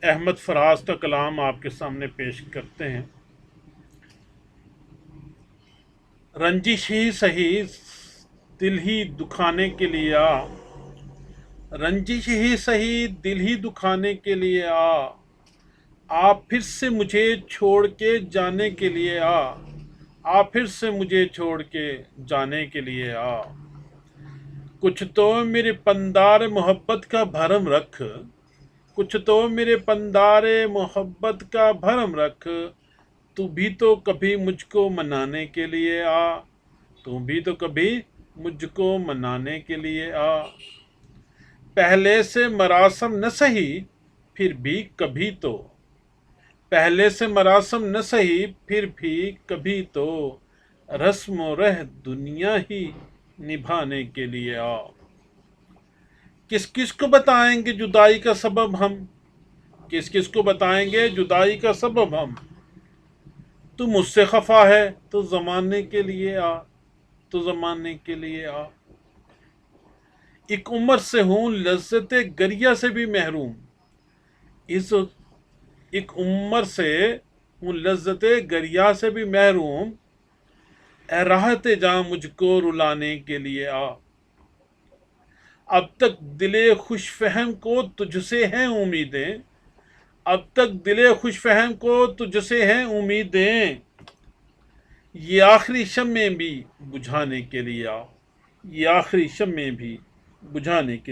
احمد فراز کا کلام آپ کے سامنے پیش کرتے ہیں۔ رنجش ہی سہی دل ہی دکھانے کے لیے آ، رنجش ہی سہی دل ہی دکھانے کے لیے آ پھر سے مجھے چھوڑ کے جانے کے لیے آ پھر سے مجھے چھوڑ کے جانے کے لیے آ۔ کچھ تو میرے پندار محبت کا بھرم رکھ، کچھ تو میرے پندار محبت کا بھرم رکھ، تو بھی تو کبھی مجھ کو منانے کے لیے آ، تو بھی تو کبھی مجھ کو منانے کے لیے آ۔ پہلے سے مراسم نہ سہی پھر بھی کبھی تو، پہلے سے مراسم نہ سہی پھر بھی کبھی تو، رسم و رہ دنیا ہی نبھانے کے لیے آ۔ کس کس کو بتائیں گے جدائی کا سبب ہم، کس کس کو بتائیں گے جدائی کا سبب ہم، تو مجھ سے خفا ہے تو زمانے کے لیے آ، تو زمانے کے لیے آ۔ ایک عمر سے ہوں لذت گریہ سے بھی محروم، ایک عمر سے ہوں لذت گریہ سے بھی محروم، اے راحت جاں مجھ کو رلانے کے لیے آ۔ اب تک دل خوش فہم کو تجھ سے ہیں امیدیں، اب تک دل خوش فہم کو تجھ سے ہیں امیدیں، یہ آخری شمع بھی بجھانے کے لیے آ، یہ آخری شمع بھی بجھانے کے لیے